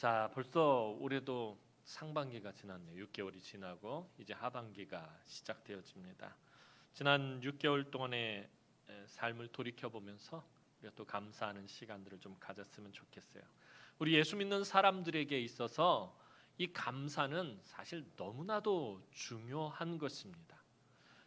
자, 벌써 올해도 상반기가 지났네요. 6개월이 지나고 이제 하반기가 시작되어집니다. 지난 6개월 동안의 삶을 돌이켜 보면서 우리가 또 감사하는 시간들을 좀 가졌으면 좋겠어요. 우리 예수 믿는 사람들에게 있어서 이 감사는 사실 너무나도 중요한 것입니다.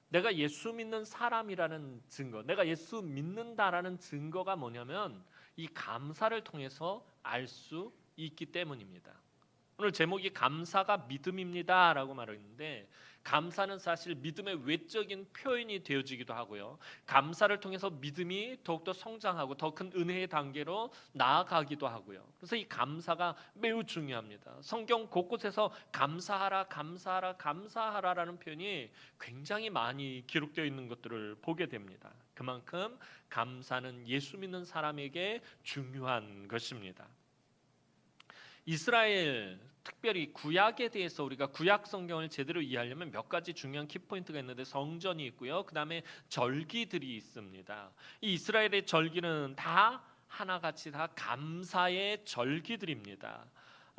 내가 예수 믿는 사람이라는 증거, 내가 예수 믿는다라는 증거가 뭐냐면 이 감사를 통해서 알 수 있기 때문입니다. 오늘 제목이 감사가 믿음입니다라고 말했는데, 감사는 사실 믿음의 외적인 표현이 되어지기도 하고요, 감사를 통해서 믿음이 더욱더 성장하고 더 큰 은혜의 단계로 나아가기도 하고요. 그래서 이 감사가 매우 중요합니다. 성경 곳곳에서 감사하라, 감사하라, 감사하라라는 표현이 굉장히 많이 기록되어 있는 것들을 보게 됩니다. 그만큼 감사는 예수 믿는 사람에게 중요한 것입니다. 이스라엘, 특별히 구약에 대해서 우리가 구약 성경을 제대로 이해하려면 몇 가지 중요한 키포인트가 있는데, 성전이 있고요, 그 다음에 절기들이 있습니다. 이 이스라엘의 절기는 다 하나같이 다 감사의 절기들입니다.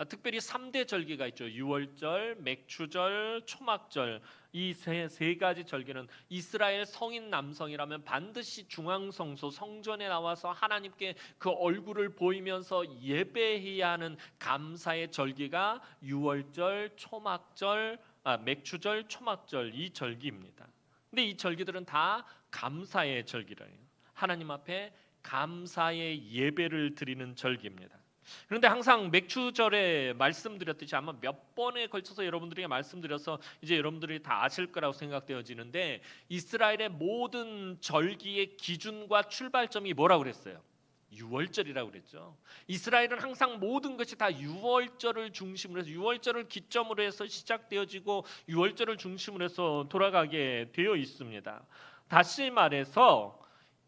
특별히 3대 절기가 있죠. 유월절, 맥추절, 초막절. 이 세 가지 절기는 이스라엘 성인 남성이라면 반드시 중앙성소 성전에 나와서 하나님께 그 얼굴을 보이면서 예배해야 하는 감사의 절기가 유월절, 초막절, 맥추절, 초막절, 이 절기입니다. 근데 이 절기들은 다 감사의 절기래요. 하나님 앞에 감사의 예배를 드리는 절기입니다. 그런데 항상 맥추절에 말씀드렸듯이 아마 몇 번에 걸쳐서 여러분들에게 말씀드려서 이제 여러분들이 다 아실 거라고 생각되어지는데, 이스라엘의 모든 절기의 기준과 출발점이 뭐라고 그랬어요? 유월절이라고 그랬죠. 이스라엘은 항상 모든 것이 다 유월절을 중심으로 해서, 유월절을 기점으로 해서 시작되어지고 유월절을 중심으로 해서 돌아가게 되어 있습니다. 다시 말해서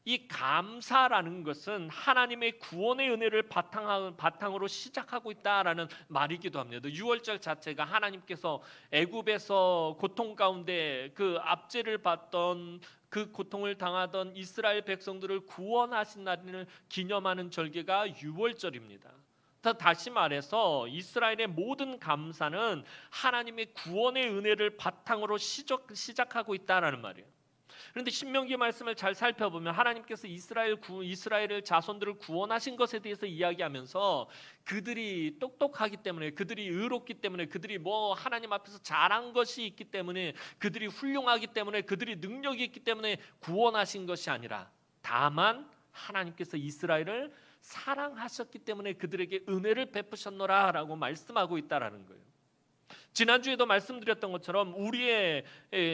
이 감사라는 것은 하나님의 구원의 은혜를 바탕으로 시작하고 있다라는 말이기도 합니다. 유월절 자체가 하나님께서 애굽에서 고통 가운데 그 압제를 받던, 그 고통을 당하던 이스라엘 백성들을 구원하신 날을 기념하는 절기가 유월절입니다. 다시 말해서 이스라엘의 모든 감사는 하나님의 구원의 은혜를 바탕으로 시작하고 있다라는 말이에요. 그런데 신명기 말씀을 잘 살펴보면 하나님께서 이스라엘을 자손들을 구원하신 것에 대해서 이야기하면서 그들이 똑똑하기 때문에, 그들이 의롭기 때문에, 그들이 하나님 앞에서 잘한 것이 있기 때문에, 그들이 훌륭하기 때문에, 그들이 능력이 있기 때문에 구원하신 것이 아니라, 다만 하나님께서 이스라엘을 사랑하셨기 때문에 그들에게 은혜를 베푸셨노라라고 말씀하고 있다라는 거예요. 지난주에도 말씀드렸던 것처럼 우리의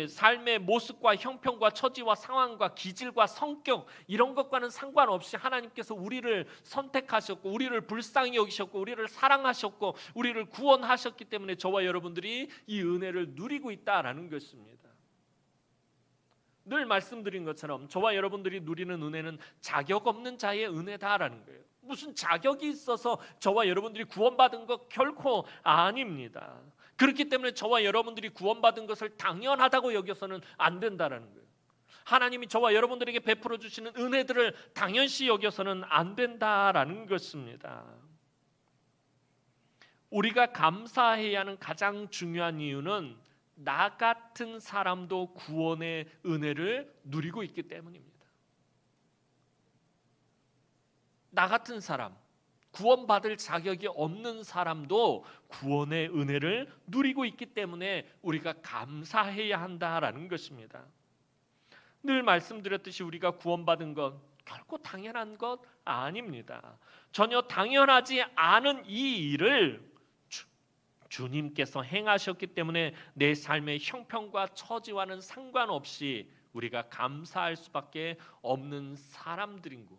삶의 모습과 형편과 처지와 상황과 기질과 성격, 이런 것과는 상관없이 하나님께서 우리를 선택하셨고, 우리를 불쌍히 여기셨고, 우리를 사랑하셨고, 우리를 구원하셨기 때문에 저와 여러분들이 이 은혜를 누리고 있다라는 것입니다. 늘 말씀드린 것처럼 저와 여러분들이 누리는 은혜는 자격 없는 자의 은혜다라는 거예요. 무슨 자격이 있어서 저와 여러분들이 구원받은 것 결코 아닙니다. 그렇기 때문에 저와 여러분들이 구원받은 것을 당연하다고 여겨서는 안 된다라는 거예요. 하나님이 저와 여러분들에게 베풀어 주시는 은혜들을 당연시 여겨서는 안 된다라는 것입니다. 우리가 감사해야 하는 가장 중요한 이유는 나 같은 사람도 구원의 은혜를 누리고 있기 때문입니다. 나 같은 사람, 구원받을 자격이 없는 사람도 구원의 은혜를 누리고 있기 때문에 우리가 감사해야 한다라는 것입니다. 늘 말씀드렸듯이 우리가 구원받은 것 결코 당연한 것 아닙니다. 전혀 당연하지 않은 이 일을 주님께서 행하셨기 때문에 내 삶의 형편과 처지와는 상관없이 우리가 감사할 수밖에 없는 사람들인 것,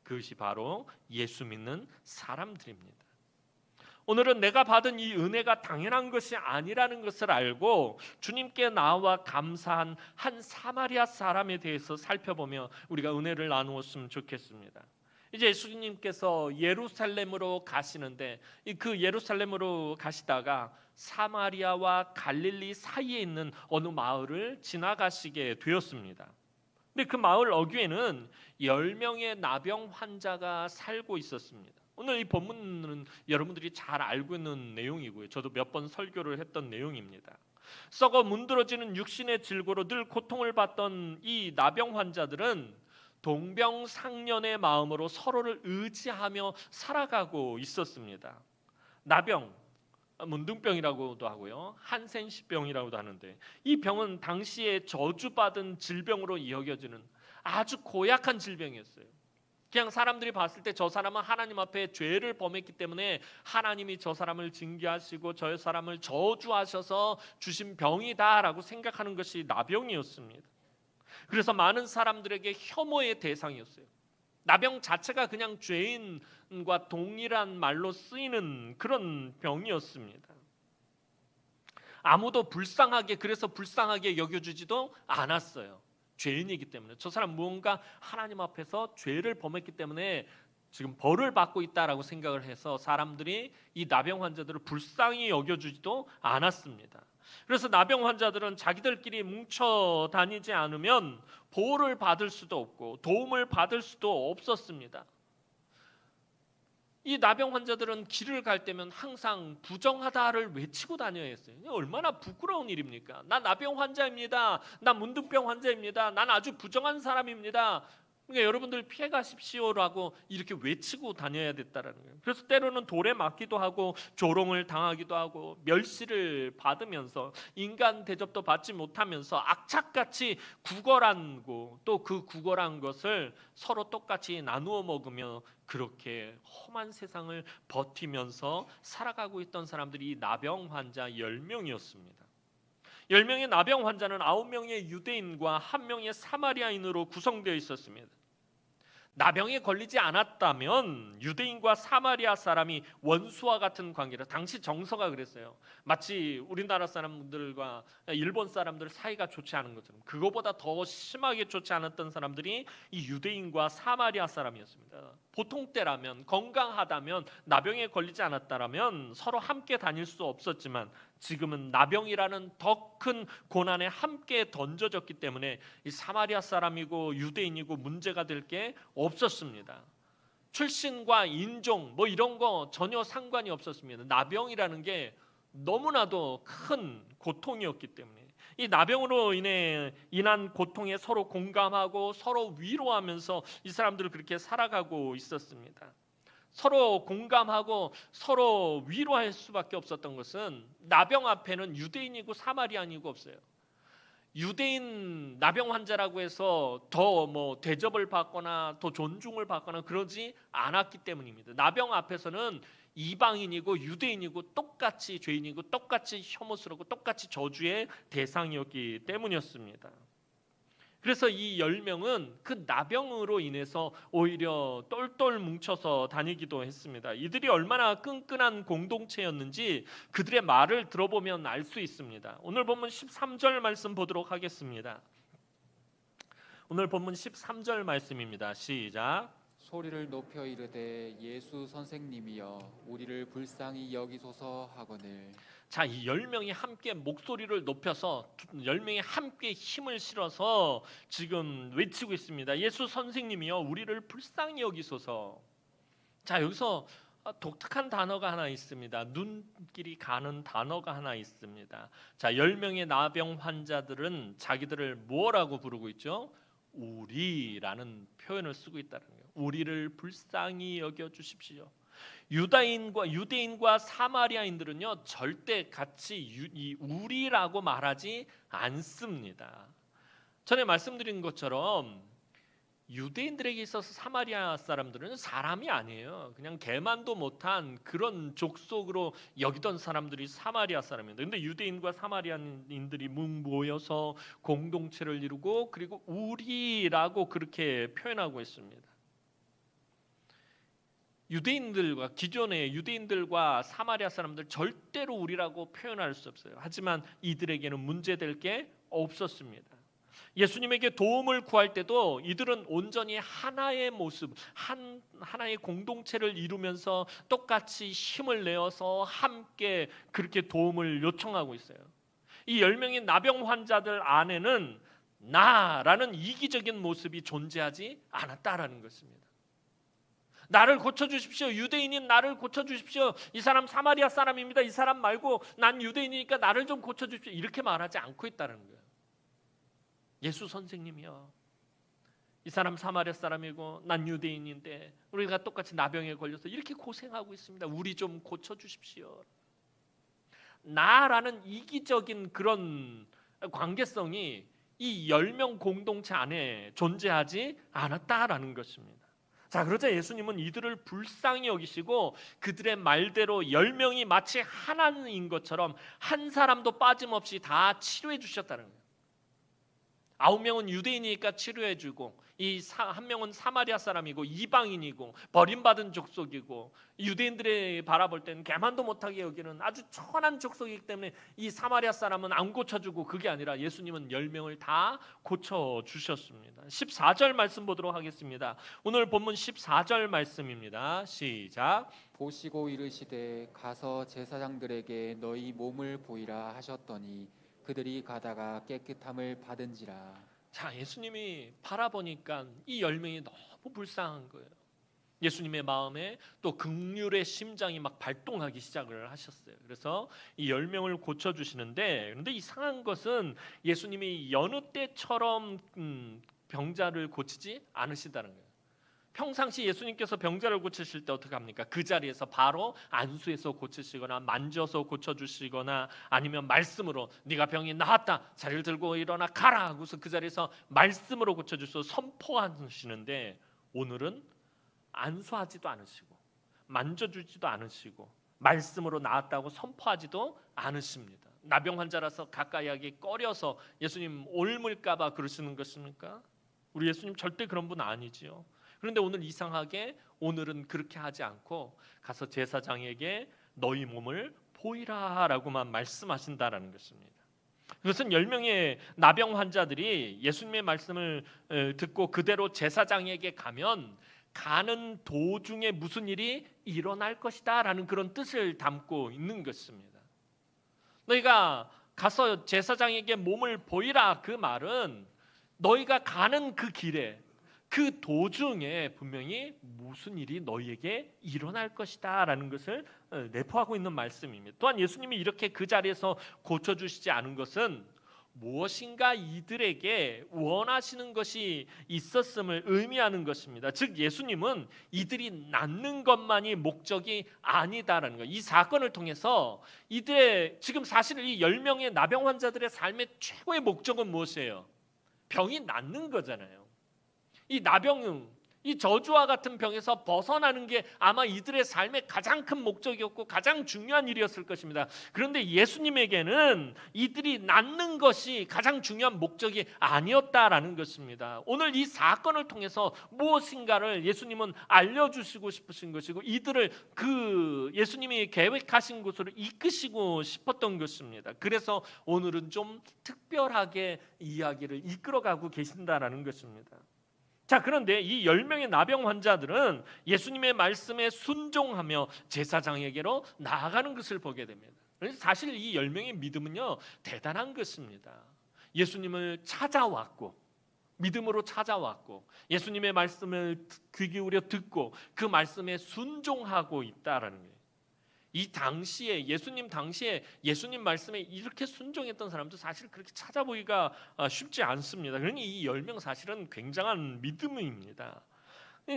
그것이 바로 예수 믿는 사람들입니다. 오늘은 내가 받은 이 은혜가 당연한 것이 아니라는 것을 알고 주님께 나와 감사한 한 사마리아 사람에 대해서 살펴보며 우리가 은혜를 나누었으면 좋겠습니다. 이제 예수님께서 예루살렘으로 가시는데, 그 예루살렘으로 가시다가 사마리아와 갈릴리 사이에 있는 어느 마을을 지나가시게 되었습니다. 근데 그 마을 어귀에는 10명의 나병 환자가 살고 있었습니다. 오늘 이 본문은 여러분들이 잘 알고 있는 내용이고요. 저도 몇 번 설교를 했던 내용입니다. 썩어 문드러지는 육신의 질고로 늘 고통을 받던 이 나병 환자들은 동병상련의 마음으로 서로를 의지하며 살아가고 있었습니다. 나병, 문둥병이라고도 하고요, 한센시병이라고도 하는데, 이 병은 당시에 저주받은 질병으로 여겨지는 아주 고약한 질병이었어요. 그냥 사람들이 봤을 때 저 사람은 하나님 앞에 죄를 범했기 때문에 하나님이 저 사람을 징계하시고 저 사람을 저주하셔서 주신 병이다라고 생각하는 것이 나병이었습니다. 그래서 많은 사람들에게 혐오의 대상이었어요. 나병 자체가 그냥 죄인과 동일한 말로 쓰이는 그런 병이었습니다. 아무도 그래서 불쌍하게 여겨주지도 않았어요. 죄인이기 때문에, 저 사람 무언가 하나님 앞에서 죄를 범했기 때문에 지금 벌을 받고 있다라고 생각을 해서 사람들이 이 나병 환자들을 불쌍히 여겨주지도 않았습니다. 그래서 나병 환자들은 자기들끼리 뭉쳐 다니지 않으면 보호를 받을 수도 없고 도움을 받을 수도 없었습니다. 이 나병 환자들은 길을 갈 때면 항상 부정하다를 외치고 다녀야 했어요. 얼마나 부끄러운 일입니까? 나 나병 환자입니다. 나 문둥병 환자입니다. 난 아주 부정한 사람입니다. 그러니까 여러분들 피해 가십시오라고 이렇게 외치고 다녀야 됐다라는 거예요. 그래서 때로는 돌에 맞기도 하고 조롱을 당하기도 하고 멸시를 받으면서 인간 대접도 받지 못하면서 악착같이 구걸하고 또 그 구걸한 것을 서로 똑같이 나누어 먹으며 그렇게 험한 세상을 버티면서 살아가고 있던 사람들이 나병 환자 10명이었습니다. 10명의 나병 환자는 9명의 유대인과 1명의 사마리아인으로 구성되어 있었습니다. 나병에 걸리지 않았다면 유대인과 사마리아 사람이 원수와 같은 관계라, 당시 정서가 그랬어요. 마치 우리나라 사람들과 일본 사람들 사이가 좋지 않은 것처럼 그거보다 더 심하게 좋지 않았던 사람들이 이 유대인과 사마리아 사람이었습니다. 보통 때라면, 건강하다면, 나병에 걸리지 않았다면 서로 함께 다닐 수 없었지만 지금은 나병이라는 더 큰 고난에 함께 던져졌기 때문에 이 사마리아 사람이고 유대인이고 문제가 될 게 없었습니다. 출신과 인종 뭐 이런 거 전혀 상관이 없었습니다. 나병이라는 게 너무나도 큰 고통이었기 때문에 이 나병으로 인한 고통에 서로 공감하고 서로 위로하면서 이 사람들을 그렇게 살아가고 있었습니다. 서로 공감하고 서로 위로할 수밖에 없었던 것은 나병 앞에는 유대인이고 사마리아인이고 없어요. 유대인 나병 환자라고 해서 더 대접을 받거나 더 존중을 받거나 그러지 않았기 때문입니다. 나병 앞에서는 이방인이고 유대인이고 똑같이 죄인이고 똑같이 혐오스럽고 똑같이 저주의 대상이었기 때문이었습니다. 그래서 이 10명은 그 나병으로 인해서 오히려 똘똘 뭉쳐서 다니기도 했습니다. 이들이 얼마나 끈끈한 공동체였는지 그들의 말을 들어보면 알 수 있습니다. 오늘 본문 13절 말씀 보도록 하겠습니다. 오늘 본문 13절 말씀입니다. 시작. 소리를 높여 이르되 예수 선생님이여 우리를 불쌍히 여기소서 하거늘. 자, 이 10명이 함께 목소리를 높여서 10명이 함께 힘을 실어서 지금 외치고 있습니다. 예수 선생님이여 우리를 불쌍히 여기소서. 자, 여기서 독특한 단어가 하나 있습니다. 눈길이 가는 단어가 하나 있습니다. 자, 10명의 나병 환자들은 자기들을 뭐라고 부르고 있죠? 우리라는 표현을 쓰고 있다는 거예요. 우리를 불쌍히 여겨 주십시오. 유대인과 사마리아인들은요 절대 같이 이 우리라고 말하지 않습니다. 전에 말씀드린 것처럼 유대인들에게 있어서 사마리아 사람들은 사람이 아니에요. 그냥 개만도 못한 그런 족속으로 여기던 사람들이 사마리아 사람입니다. 근데 유대인과 사마리아인들이 모여서 공동체를 이루고 그리고 우리라고 그렇게 표현하고 있습니다. 기존의 유대인들과 사마리아 사람들 절대로 우리라고 표현할 수 없어요. 하지만 이들에게는 문제될 게 없었습니다. 예수님에게 도움을 구할 때도 이들은 온전히 하나의 모습, 하나의 공동체를 이루면서 똑같이 힘을 내어서 함께 그렇게 도움을 요청하고 있어요. 이 10명의 나병 환자들 안에는 나라는 이기적인 모습이 존재하지 않았다라는 것입니다. 나를 고쳐주십시오. 유대인인 나를 고쳐주십시오. 이 사람 사마리아 사람입니다. 이 사람 말고 난 유대인이니까 나를 좀 고쳐주십시오. 이렇게 말하지 않고 있다는 거예요. 예수 선생님이요, 이 사람 사마리아 사람이고 난 유대인인데 우리가 똑같이 나병에 걸려서 이렇게 고생하고 있습니다. 우리 좀 고쳐주십시오. 나라는 이기적인 그런 관계성이 이 10명 공동체 안에 존재하지 않았다라는 것입니다. 자, 그러자 예수님은 이들을 불쌍히 여기시고 그들의 말대로 10명이 마치 하나인 것처럼 한 사람도 빠짐없이 다 치료해 주셨다는 거예요. 9명은 유대인이니까 치료해주고 이 한 명은 사마리아 사람이고 이방인이고 버림받은 족속이고 유대인들이 바라볼 때는 개만도 못하게 여기는 아주 천한 족속이기 때문에 이 사마리아 사람은 안 고쳐주고, 그게 아니라 예수님은 10명을 다 고쳐주셨습니다. 14절 말씀 보도록 하겠습니다. 오늘 본문 14절 말씀입니다. 시작. 보시고 이르시되 가서 제사장들에게 너희 몸을 보이라 하셨더니 그들이 가다가 깨끗함을 받은지라. 자, 예수님이 바라보니까 이 10명이 너무 불쌍한 거예요. 예수님의 마음에 또 긍휼의 심장이 막 발동하기 시작을 하셨어요. 그래서 이 10명을 고쳐주시는데, 그런데 이상한 것은 예수님이 여느 때처럼 병자를 고치지 않으시다는 거예요. 평상시 예수님께서 병자를 고치실 때 어떻게 합니까? 그 자리에서 바로 안수해서 고치시거나 만져서 고쳐주시거나 아니면 말씀으로 네가 병이 나았다, 자리를 들고 일어나 가라 하고서 그 자리에서 말씀으로 고쳐주셔서 선포하시는데, 오늘은 안수하지도 않으시고 만져주지도 않으시고 말씀으로 나았다고 선포하지도 않으십니다. 나병 환자라서 가까이 하기 꺼려서 예수님 옮을까 봐 그러시는 것입니까? 우리 예수님 절대 그런 분 아니지요. 그런데 오늘 이상하게 오늘은 그렇게 하지 않고 가서 제사장에게 너희 몸을 보이라라고만 말씀하신다라는 것입니다. 그것은 10명의 나병 환자들이 예수님의 말씀을 듣고 그대로 제사장에게 가면 가는 도중에 무슨 일이 일어날 것이다라는 그런 뜻을 담고 있는 것입니다. 너희가 가서 제사장에게 몸을 보이라, 그 말은 너희가 가는 그 길에 그 도중에 분명히 무슨 일이 너희에게 일어날 것이다 라는 것을 내포하고 있는 말씀입니다. 또한 예수님이 이렇게 그 자리에서 고쳐주시지 않은 것은 무엇인가 이들에게 원하시는 것이 있었음을 의미하는 것입니다. 즉 예수님은 이들이 낫는 것만이 목적이 아니다라는 거예요. 이 사건을 통해서 이들의 지금 사실 이 10명의 나병 환자들의 삶의 최고의 목적은 무엇이에요? 병이 낫는 거잖아요. 이 나병, 이 저주와 같은 병에서 벗어나는 게 아마 이들의 삶의 가장 큰 목적이었고 가장 중요한 일이었을 것입니다. 그런데 예수님에게는 이들이 낫는 것이 가장 중요한 목적이 아니었다라는 것입니다. 오늘 이 사건을 통해서 무엇인가를 예수님은 알려주시고 싶으신 것이고 이들을 그 예수님이 계획하신 곳으로 이끄시고 싶었던 것입니다. 그래서 오늘은 좀 특별하게 이야기를 이끌어가고 계신다라는 것입니다. 자, 그런데 이 10명의 나병 환자들은 예수님의 말씀에 순종하며 제사장에게로 나아가는 것을 보게 됩니다. 사실 이 10명의 믿음은요, 대단한 것입니다. 예수님을 찾아왔고 믿음으로 찾아왔고 예수님의 말씀을 귀 기울여 듣고 그 말씀에 순종하고 있다라는 거예요. 이 당시에 예수님 당시에 예수님 말씀에 이렇게 순종했던 사람도 사실 그렇게 찾아보기가 쉽지 않습니다. 그러니 이 10명 사실은 굉장한 믿음입니다.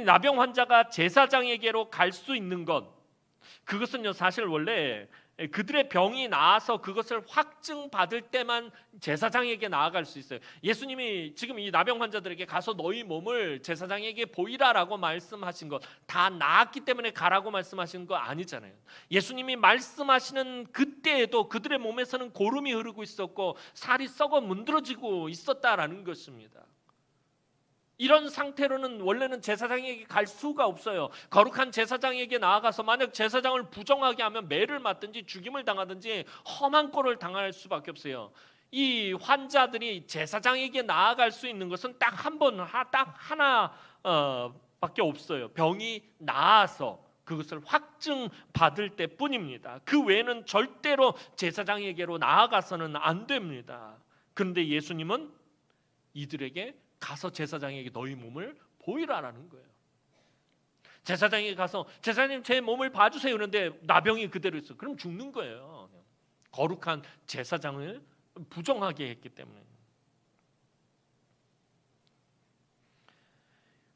나병 환자가 제사장에게로 갈 수 있는 것, 그것은요 사실 원래 그들의 병이 나아서 그것을 확증받을 때만 제사장에게 나아갈 수 있어요. 예수님이 지금 이 나병 환자들에게 가서 너희 몸을 제사장에게 보이라라고 말씀하신 것, 다 나았기 때문에 가라고 말씀하신 거 아니잖아요. 예수님이 말씀하시는 그때에도 그들의 몸에서는 고름이 흐르고 있었고 살이 썩어 문드러지고 있었다라는 것입니다. 이런 상태로는 원래는 제사장에게 갈 수가 없어요. 거룩한 제사장에게 나아가서 만약 제사장을 부정하게 하면 매를 맞든지 죽임을 당하든지 험한 꼴을 당할 수밖에 없어요. 이 환자들이 제사장에게 나아갈 수 있는 것은 딱 한 번, 딱 하나 밖에 없어요. 병이 나아서 그것을 확증받을 때뿐입니다. 그 외에는 절대로 제사장에게로 나아가서는 안 됩니다. 그런데 예수님은 이들에게 가서 제사장에게 너희 몸을 보이라라는 거예요. 제사장이 가서 제사장님 제 몸을 봐주세요 그런데 나병이 그대로 있어. 그럼 죽는 거예요. 거룩한 제사장을 부정하게 했기 때문에.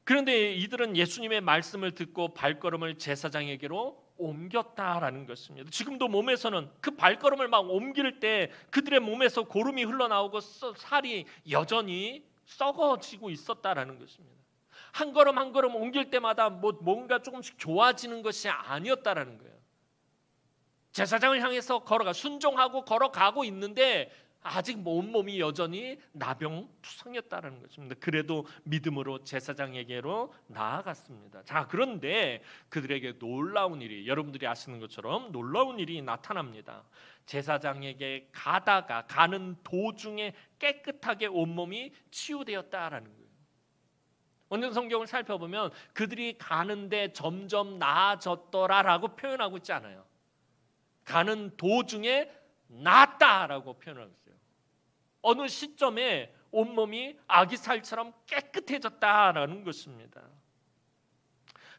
그런데 이들은 예수님의 말씀을 듣고 발걸음을 제사장에게로 옮겼다라는 것입니다. 지금도 몸에서는 그 발걸음을 막 옮길 때 그들의 몸에서 고름이 흘러나오고 살이 여전히 썩어지고 있었다라는 것입니다. 한 걸음 한 걸음 옮길 때마다 뭔가 조금씩 좋아지는 것이 아니었다라는 거예요. 제사장을 향해서 순종하고 걸어가고 있는데 아직 온몸이 여전히 나병투성이었다는 것입니다. 그래도 믿음으로 제사장에게로 나아갔습니다. 자, 그런데 그들에게 놀라운 일이, 여러분들이 아시는 것처럼 놀라운 일이 나타납니다. 제사장에게 가는 도중에 깨끗하게 온몸이 치유되었다라는 거예요. 오늘 성경을 살펴보면 그들이 가는데 점점 나아졌더라라고 표현하고 있지 않아요. 가는 도중에 낫다라고 표현하고 있어요. 어느 시점에 온몸이 아기살처럼 깨끗해졌다라는 것입니다.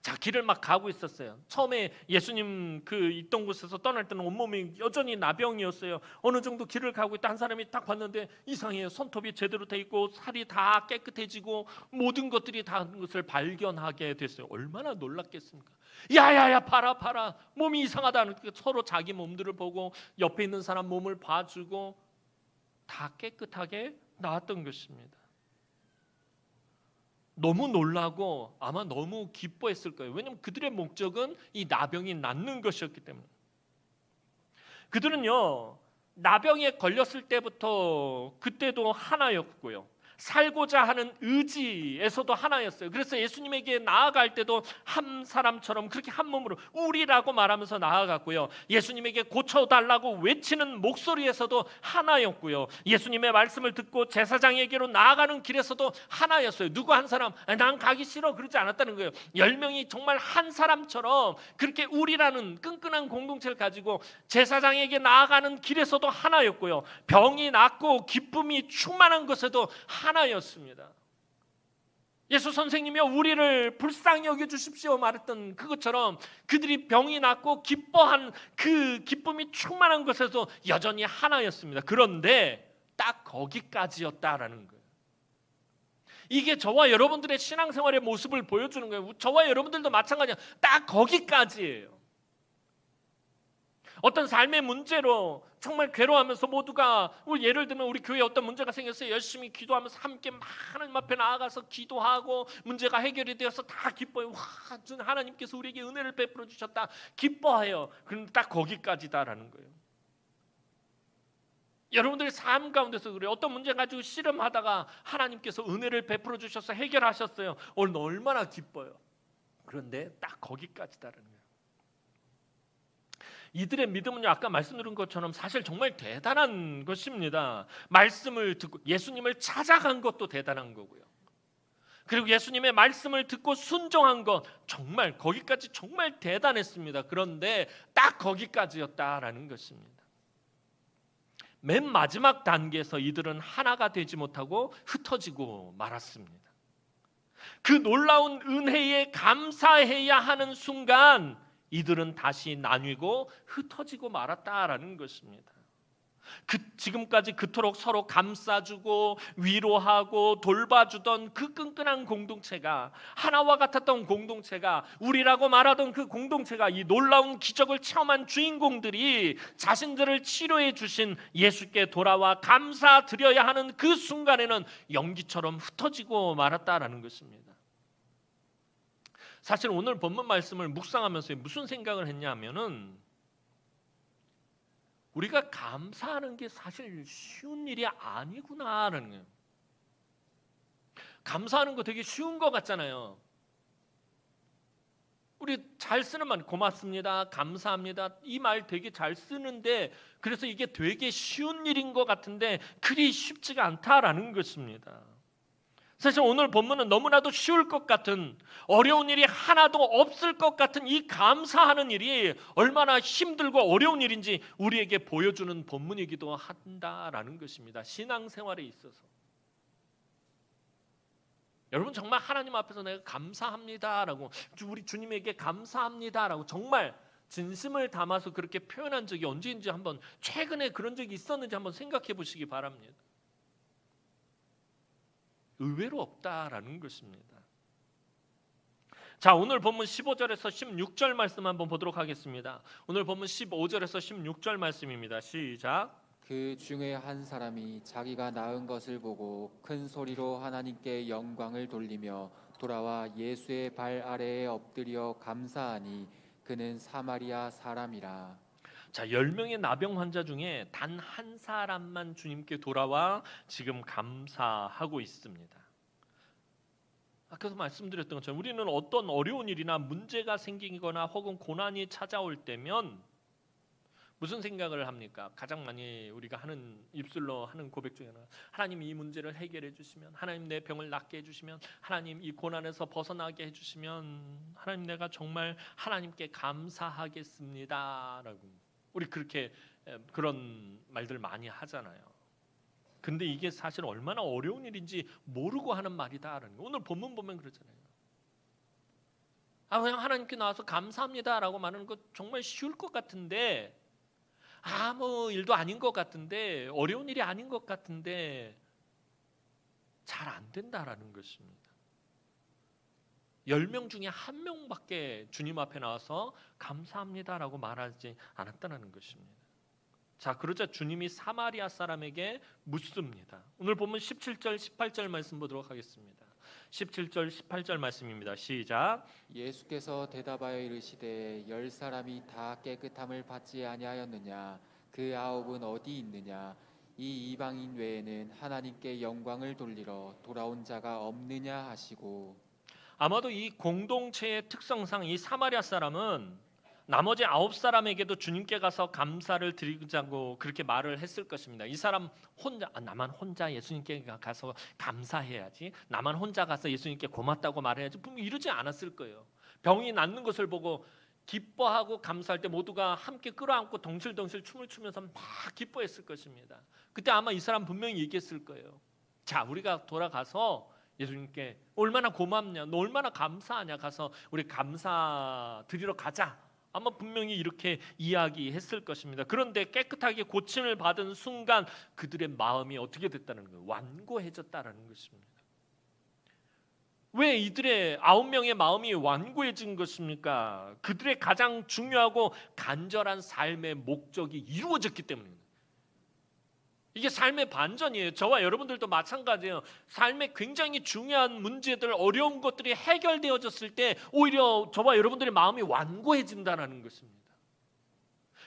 자, 길을 막 가고 있었어요. 처음에 예수님 있던 곳에서 떠날 때는 온몸이 여전히 나병이었어요. 어느 정도 길을 가고 있다 한 사람이 딱 봤는데 이상해요. 손톱이 제대로 돼 있고 살이 다 깨끗해지고 모든 것들이 다 것을 발견하게 됐어요. 얼마나 놀랐겠습니까? 야야야, 봐라 몸이 이상하다. 서로 자기 몸들을 보고 옆에 있는 사람 몸을 봐주고 다 깨끗하게 나았던 것입니다. 너무 놀라고 아마 너무 기뻐했을 거예요. 왜냐하면 그들의 목적은 이 나병이 낫는 것이었기 때문에. 그들은요, 나병에 걸렸을 때부터 그때도 하나였고요. 살고자 하는 의지에서도 하나였어요. 그래서 예수님에게 나아갈 때도 한 사람처럼 그렇게 한 몸으로 우리라고 말하면서 나아갔고요. 예수님에게 고쳐달라고 외치는 목소리에서도 하나였고요. 예수님의 말씀을 듣고 제사장에게로 나아가는 길에서도 하나였어요. 누구 한 사람 난 가기 싫어 그러지 않았다는 거예요. 10명이 정말 한 사람처럼 그렇게 우리라는 끈끈한 공동체를 가지고 제사장에게 나아가는 길에서도 하나였고요. 병이 낫고 기쁨이 충만한 것에도 하나였습니다. 예수 선생님이여 우리를 불쌍히 여겨주십시오 말했던 그것처럼 그들이 병이 낫고 기뻐한 그 기쁨이 충만한 것에서 여전히 하나였습니다. 그런데 딱 거기까지였다라는 거예요. 이게 저와 여러분들의 신앙생활의 모습을 보여주는 거예요. 저와 여러분들도 마찬가지예요. 딱 거기까지예요. 어떤 삶의 문제로 정말 괴로워하면서 모두가 예를 들면 우리 교회에 어떤 문제가 생겼어요. 열심히 기도하면서 함께 하나님 앞에 나아가서 기도하고 문제가 해결이 되어서 다 기뻐요. 와, 하나님께서 우리에게 은혜를 베풀어 주셨다. 기뻐해요. 그런데 딱 거기까지다라는 거예요. 여러분들의 삶 가운데서 그래요. 어떤 문제 가지고 씨름하다가 하나님께서 은혜를 베풀어 주셔서 해결하셨어요. 오늘 얼마나 기뻐요. 그런데 딱 거기까지다라는 거예요. 이들의 믿음은요, 아까 말씀드린 것처럼 사실 정말 대단한 것입니다. 말씀을 듣고 예수님을 찾아간 것도 대단한 거고요. 그리고 예수님의 말씀을 듣고 순종한 것 정말 거기까지 정말 대단했습니다. 그런데 딱 거기까지였다라는 것입니다. 맨 마지막 단계에서 이들은 하나가 되지 못하고 흩어지고 말았습니다. 그 놀라운 은혜에 감사해야 하는 순간 이들은 다시 나뉘고 흩어지고 말았다라는 것입니다. 지금까지 그토록 서로 감싸주고 위로하고 돌봐주던 그 끈끈한 공동체가, 하나와 같았던 공동체가, 우리라고 말하던 그 공동체가, 이 놀라운 기적을 체험한 주인공들이 자신들을 치료해 주신 예수께 돌아와 감사드려야 하는 그 순간에는 연기처럼 흩어지고 말았다라는 것입니다. 사실 오늘 본문 말씀을 묵상하면서 무슨 생각을 했냐면은 우리가 감사하는 게 사실 쉬운 일이 아니구나라는 거예요. 감사하는 거 되게 쉬운 것 같잖아요. 우리 잘 쓰는 말 고맙습니다, 감사합니다 이 말 되게 잘 쓰는데 그래서 이게 되게 쉬운 일인 것 같은데 그리 쉽지가 않다라는 것입니다. 사실 오늘 본문은 너무나도 쉬울 것 같은, 어려운 일이 하나도 없을 것 같은 이 감사하는 일이 얼마나 힘들고 어려운 일인지 우리에게 보여주는 본문이기도 한다라는 것입니다. 신앙생활에 있어서. 여러분 정말 하나님 앞에서 내가 감사합니다라고 우리 주님에게 감사합니다라고 정말 진심을 담아서 그렇게 표현한 적이 언제인지 한번 최근에 그런 적이 있었는지 한번 생각해 보시기 바랍니다. 의외로 없다라는 것입니다. 자, 오늘 본문 15절에서 16절 말씀 한번 보도록 하겠습니다. 오늘 본문 15절에서 16절 말씀입니다. 시작. 그 중에 한 사람이 자기가 낳은 것을 보고 큰 소리로 하나님께 영광을 돌리며 돌아와 예수의 발 아래에 엎드려 감사하니 그는 사마리아 사람이라. 자, 10명의 나병 환자 중에 단 한 사람만 주님께 돌아와 지금 감사하고 있습니다. 아까도 말씀드렸던 것처럼 우리는 어떤 어려운 일이나 문제가 생기거나 혹은 고난이 찾아올 때면 무슨 생각을 합니까? 가장 많이 우리가 하는 입술로 하는 고백 중에 하나, 하나님 이 문제를 해결해 주시면, 하나님 내 병을 낫게 해주시면, 하나님 이 고난에서 벗어나게 해주시면, 하나님 내가 정말 하나님께 감사하겠습니다라고 우리 그렇게 그런 말들 많이 하잖아요. 근데 이게 사실 얼마나 어려운 일인지 모르고 하는 말이다라는 거. 오늘 본문 보면 그렇잖아요. 그냥 하나님께 나와서 감사합니다라고 말하는 거 정말 쉬울 것 같은데, 아무 일도 아닌 것 같은데, 어려운 일이 아닌 것 같은데 잘 안 된다라는 것입니다. 10명 중에 1명밖에 주님 앞에 나와서 감사합니다라고 말하지 않았다는 것입니다. 자, 그러자 주님이 사마리아 사람에게 묻습니다. 오늘 보면 17절 18절 말씀 보도록 하겠습니다. 17절 18절 말씀입니다. 시작. 예수께서 대답하여 이르시되 10사람이 다 깨끗함을 받지 아니하였느냐? 그 9은 어디 있느냐? 이 이방인 외에는 하나님께 영광을 돌리러 돌아온 자가 없느냐 하시고. 아마도 이 공동체의 특성상 이 사마리아 사람은 나머지 9사람에게도 주님께 가서 감사를 드리자고 그렇게 말을 했을 것입니다. 이 사람 혼자, 나만 혼자 예수님께 가서 감사해야지, 나만 혼자 가서 예수님께 고맙다고 말해야지, 이러지 않았을 거예요. 병이 낫는 것을 보고 기뻐하고 감사할 때 모두가 함께 끌어안고 덩실덩실 춤을 추면서 막 기뻐했을 것입니다. 그때 아마 이 사람 분명히 얘기했을 거예요. 자, 우리가 돌아가서 예수님께 얼마나 고맙냐, 너 얼마나 감사하냐, 가서 우리 감사 드리러 가자. 아마 분명히 이렇게 이야기했을 것입니다. 그런데 깨끗하게 고침을 받은 순간 그들의 마음이 어떻게 됐다는 거예요? 완고해졌다라는 것입니다. 왜 이들의 9명의 마음이 완고해진 것입니까? 그들의 가장 중요하고 간절한 삶의 목적이 이루어졌기 때문입니다. 이게 삶의 반전이에요. 저와 여러분들도 마찬가지예요. 삶의 굉장히 중요한 문제들, 어려운 것들이 해결되어졌을 때 오히려 저와 여러분들의 마음이 완고해진다는 것입니다.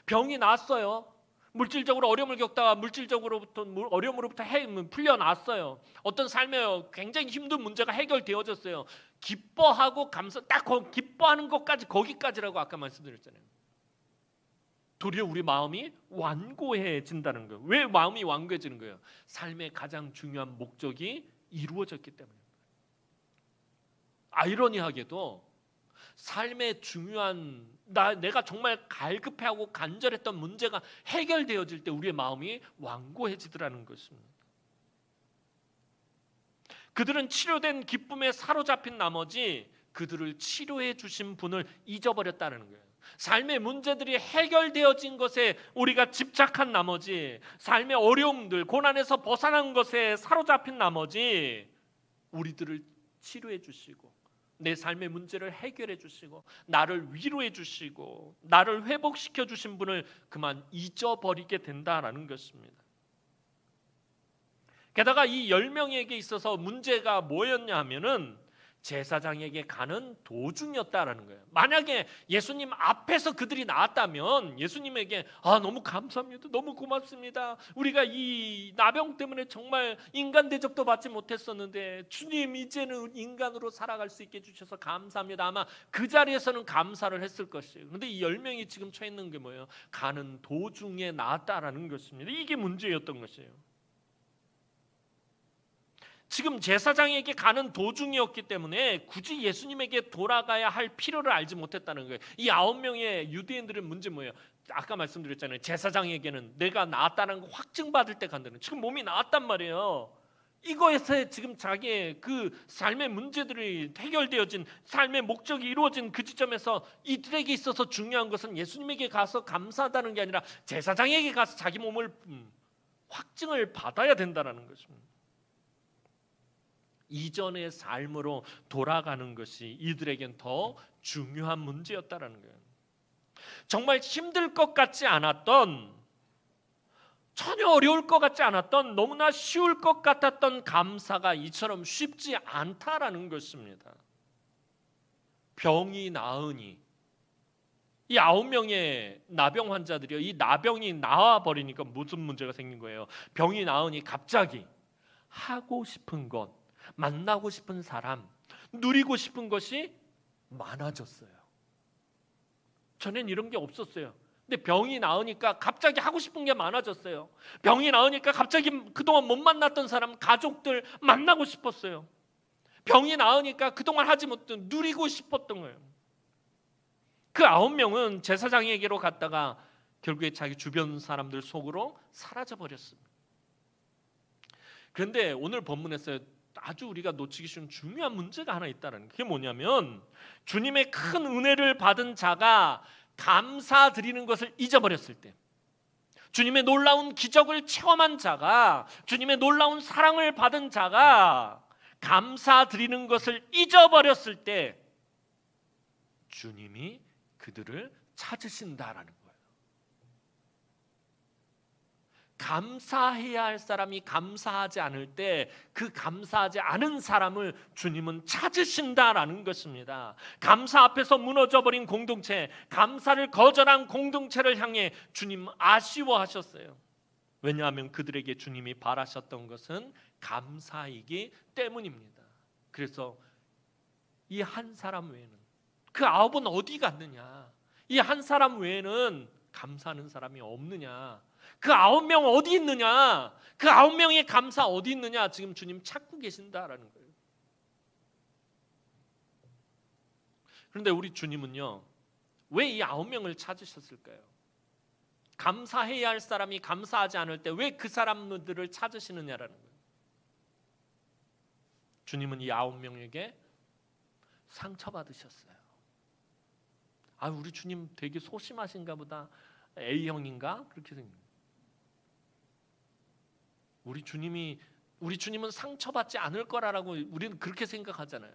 병이 났어요. 물질적으로 어려움을 겪다가 물질적으로부터 어려움으로부터 풀려났어요. 어떤 삶에 굉장히 힘든 문제가 해결되어졌어요. 기뻐하고 감사, 딱 기뻐하는 것까지 거기까지라고 아까 말씀드렸잖아요. 도리어 우리 마음이 완고해진다는 거예요. 왜 마음이 완고해지는 거예요? 삶의 가장 중요한 목적이 이루어졌기 때문입니다. 아이러니하게도 삶의 중요한 내가 정말 갈급해하고 간절했던 문제가 해결되어질 때 우리의 마음이 완고해지더라는 것입니다. 그들은 치료된 기쁨에 사로잡힌 나머지 그들을 치료해 주신 분을 잊어버렸다는 거예요. 삶의 문제들이 해결되어진 것에 우리가 집착한 나머지, 삶의 어려움들, 고난에서 벗어난 것에 사로잡힌 나머지 우리들을 치료해 주시고 내 삶의 문제를 해결해 주시고 나를 위로해 주시고 나를 회복시켜 주신 분을 그만 잊어버리게 된다라는 것입니다. 게다가 이 10명에게 있어서 문제가 뭐였냐 하면은 제사장에게 가는 도중이었다라는 거예요. 만약에 예수님 앞에서 그들이 나왔다면 예수님에게 너무 감사합니다, 너무 고맙습니다, 우리가 이 나병 때문에 정말 인간 대접도 받지 못했었는데 주님 이제는 인간으로 살아갈 수 있게 해주셔서 감사합니다, 아마 그 자리에서는 감사를 했을 것이에요. 그런데 이 10명이 지금 처해 있는 게 뭐예요? 가는 도중에 나왔다라는 것입니다. 이게 문제였던 것이에요. 지금 제사장에게 가는 도중이었기 때문에 굳이 예수님에게 돌아가야 할 필요를 알지 못했다는 거예요. 이 9명의 유대인들의 문제 뭐예요? 아까 말씀드렸잖아요. 제사장에게는 내가 나았다는 거 확증받을 때 간다는, 지금 몸이 나았단 말이에요. 이거에서 지금 자기의 그 삶의 문제들이 해결되어진 삶의 목적이 이루어진 그 지점에서 이들에게 있어서 중요한 것은 예수님에게 가서 감사하다는 게 아니라 제사장에게 가서 자기 몸을 확증을 받아야 된다는 것입니다. 이전의 삶으로 돌아가는 것이 이들에겐 더 중요한 문제였다는 거예요. 정말 힘들 것 같지 않았던, 전혀 어려울 것 같지 않았던, 너무나 쉬울 것 같았던 감사가 이처럼 쉽지 않다라는 것입니다. 병이 나으니, 이 9명의 나병 환자들이요, 이 나병이 나와 버리니까 무슨 문제가 생긴 거예요? 병이 나으니 갑자기 하고 싶은 것, 만나고 싶은 사람, 누리고 싶은 것이 많아졌어요. 전엔 이런 게 없었어요. 근데 병이 나으니까 갑자기 하고 싶은 게 많아졌어요. 병이 나으니까 갑자기 그동안 못 만났던 사람, 가족들 만나고 싶었어요. 병이 나으니까 그동안 하지 못했던, 누리고 싶었던 거예요. 그 9명은 제사장에게로 갔다가 결국에 자기 주변 사람들 속으로 사라져 버렸습니다. 그런데 오늘 본문에서 아주 우리가 놓치기 쉬운 중요한 문제가 하나 있다는, 그게 뭐냐면 주님의 큰 은혜를 받은 자가 감사드리는 것을 잊어버렸을 때, 주님의 놀라운 기적을 체험한 자가, 주님의 놀라운 사랑을 받은 자가 감사드리는 것을 잊어버렸을 때 주님이 그들을 찾으신다라는 거예요. 감사해야 할 사람이 감사하지 않을 때 그 감사하지 않은 사람을 주님은 찾으신다라는 것입니다. 감사 앞에서 무너져버린 공동체, 감사를 거절한 공동체를 향해 주님 아쉬워하셨어요. 왜냐하면 그들에게 주님이 바라셨던 것은 감사이기 때문입니다. 그래서 이 한 사람 외에는, 그 9은 어디 갔느냐, 이 한 사람 외에는 감사하는 사람이 없느냐, 그 9명 어디 있느냐, 그 9명의 감사 어디 있느냐, 지금 주님 찾고 계신다라는 거예요. 그런데 우리 주님은요, 왜 이 9명을 찾으셨을까요? 감사해야 할 사람이 감사하지 않을 때 왜 그 사람들을 찾으시느냐라는 거예요. 주님은 이 9명에게 상처받으셨어요. 아, 우리 주님 되게 소심하신가 보다, A형인가? 그렇게 생각해요. 우리 주님은 상처받지 않을 거라고 우리는 그렇게 생각하잖아요.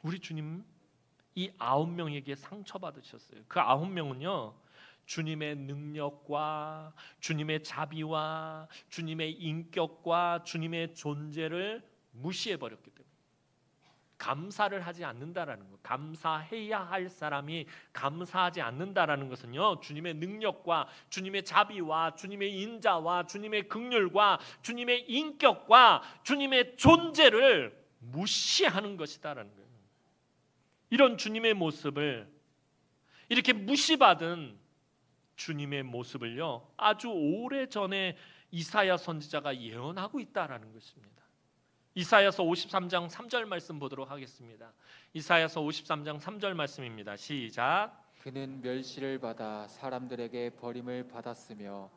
우리 주님 이 9명에게 상처받으셨어요. 그 9명은요, 주님의 능력과 주님의 자비와 주님의 인격과 주님의 존재를 무시해버렸기 때문에 감사를 하지 않는다라는 것, 감사해야 할 사람이 감사하지 않는다라는 것은요, 주님의 능력과 주님의 자비와 주님의 인자와 주님의 긍휼과 주님의 인격과 주님의 존재를 무시하는 것이다라는 거예요. 이런 주님의 모습을, 이렇게 무시받은 주님의 모습을요, 아주 오래전에 이사야 선지자가 예언하고 있다라는 것입니다. 이사야서 53장 3절 말씀 보도록 하겠습니다. 이사야서 53장 3절 말씀입니다. 시작. 그는 멸시를 받아 사람들에게 버림을 받았으며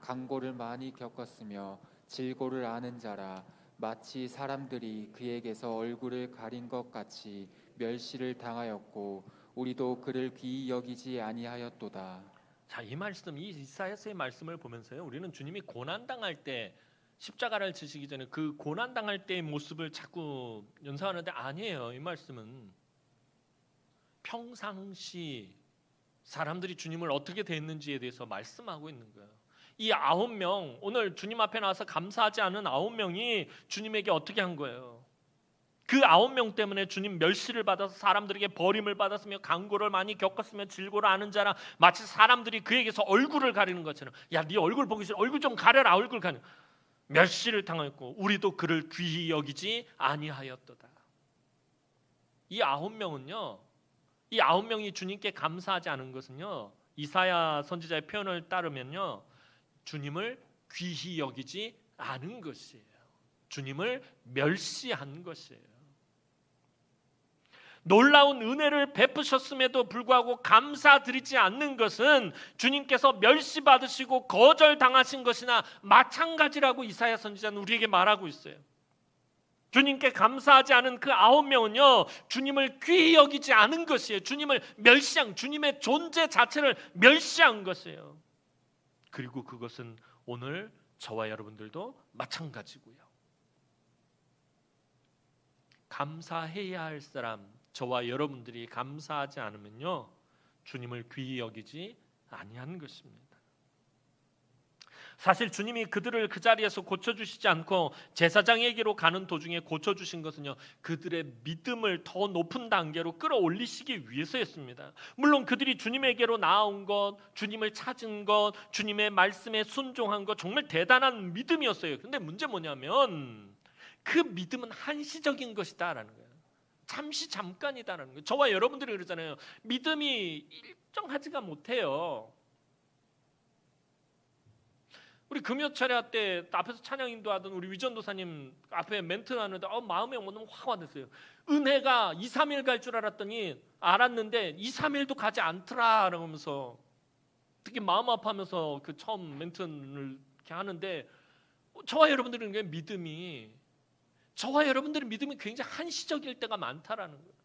강고를 많이 겪었으며 질고를 아는 자라. 마치 사람들이 그에게서 얼굴을 가린 것 같이 멸시를 당하였고 우리도 그를 귀히 여기지 아니하였도다. 자, 이 말씀, 이 이사야서의 말씀을 보면서요, 우리는 주님이 고난 당할 때, 십자가를 지시기 전에 그 고난 당할 때의 모습을 자꾸 연상하는데 아니에요. 이 말씀은 평상시 사람들이 주님을 어떻게 대했는지에 대해서 말씀하고 있는 거예요. 이 9명, 오늘 주님 앞에 나와서 감사하지 않은 9명이 주님에게 어떻게 한 거예요? 그 9명 때문에 주님 멸시를 받아서 사람들에게 버림을 받았으며 강고를 많이 겪었으며 질고를 아는 자라. 마치 사람들이 그에게서 얼굴을 가리는 것처럼, 야, 네 얼굴 보기 싫어, 얼굴 좀 가려라, 얼굴 가려, 멸시를 당했고 우리도 그를 귀히 여기지 아니하였도다. 이 9명은요, 이 9명이 주님께 감사하지 않은 것은요, 이사야 선지자의 표현을 따르면요, 주님을 귀히 여기지 않은 것이에요. 주님을 멸시한 것이에요. 놀라운 은혜를 베푸셨음에도 불구하고 감사드리지 않는 것은 주님께서 멸시받으시고 거절당하신 것이나 마찬가지라고 이사야 선지자는 우리에게 말하고 있어요. 주님께 감사하지 않은 그 9명은요, 주님을 귀히 여기지 않은 것이에요. 주님을 멸시한, 주님의 존재 자체를 멸시한 것이에요. 그리고 그것은 오늘 저와 여러분들도 마찬가지고요. 감사해야 할 사람, 저와 여러분들이 감사하지 않으면요, 주님을 귀히 여기지 아니한 것입니다. 사실 주님이 그들을 그 자리에서 고쳐주시지 않고 제사장에게로 가는 도중에 고쳐주신 것은요, 그들의 믿음을 더 높은 단계로 끌어올리시기 위해서였습니다. 물론 그들이 주님에게로 나아온 것, 주님을 찾은 것, 주님의 말씀에 순종한 것, 정말 대단한 믿음이었어요. 근데 문제 뭐냐면 그 믿음은 한시적인 것이다라는 거예요. 잠시 잠깐이다라는 거예요. 저와 여러분들이 그러잖아요. 믿음이 일정하지가 못해요. 우리 금요철야 때 앞에서 찬양 인도하던 우리 위전도사님 앞에 멘트를 하는데 마음에 너무 확 와닿았어요. 은혜가 2, 3일 갈 줄 알았는데 2, 3일도 가지 않더라 라면서 특히 마음 아파하면서 그 처음 멘트를 이렇게 하는데 저와 여러분들은 믿음이 굉장히 한시적일 때가 많다라는 거예요.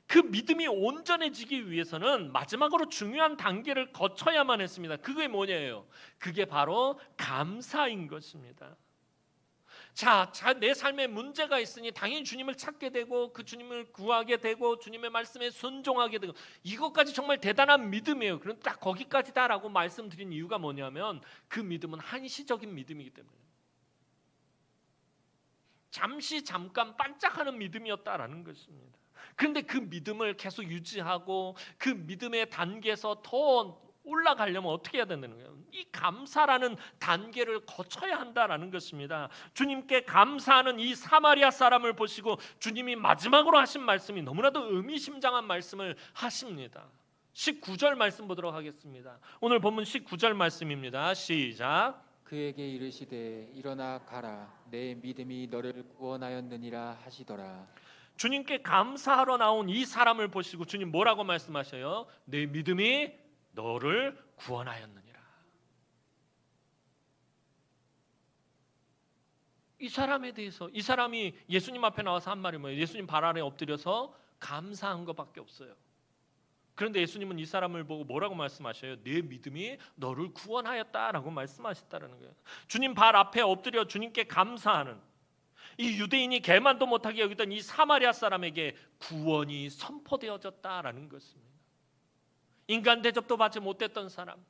그 믿음이 온전해지기 위해서는 마지막으로 중요한 단계를 거쳐야만 했습니다. 그게 뭐냐예요? 그게 바로 감사인 것입니다. 자, 내 삶에 문제가 있으니 당연히 주님을 찾게 되고 그 주님을 구하게 되고 주님의 말씀에 순종하게 되고 이것까지 정말 대단한 믿음이에요. 그럼 딱 거기까지다라고 말씀드린 이유가 뭐냐면 그 믿음은 한시적인 믿음이기 때문에 잠시 잠깐 반짝하는 믿음이었다라는 것입니다. 그런데 그 믿음을 계속 유지하고 그 믿음의 단계에서 더 올라가려면 어떻게 해야 된다는 거예요? 이 감사라는 단계를 거쳐야 한다라는 것입니다. 주님께 감사하는 이 사마리아 사람을 보시고 주님이 마지막으로 하신 말씀이 너무나도 의미심장한 말씀을 하십니다. 19절 말씀 보도록 하겠습니다. 오늘 본문 19절 말씀입니다. 시작. 그에게 이르시되 일어나 가라 내 믿음이 너를 구원하였느니라 하시더라. 주님께 감사하러 나온 이 사람을 보시고 주님 뭐라고 말씀하셔요? 내 믿음이 너를 구원하였느니라. 이 사람에 대해서 이 사람이 예수님 앞에 나와서 한 말이 뭐예요? 예수님 발 아래 엎드려서 감사한 것밖에 없어요. 그런데 예수님은 이 사람을 보고 뭐라고 말씀하셔요? 내 믿음이 너를 구원하였다라고 말씀하셨다는 거예요. 주님 발 앞에 엎드려 주님께 감사하는 이 유대인이 개만도 못하게 여기던 이 사마리아 사람에게 구원이 선포되어졌다라는 것입니다. 인간 대접도 받지 못했던 사람,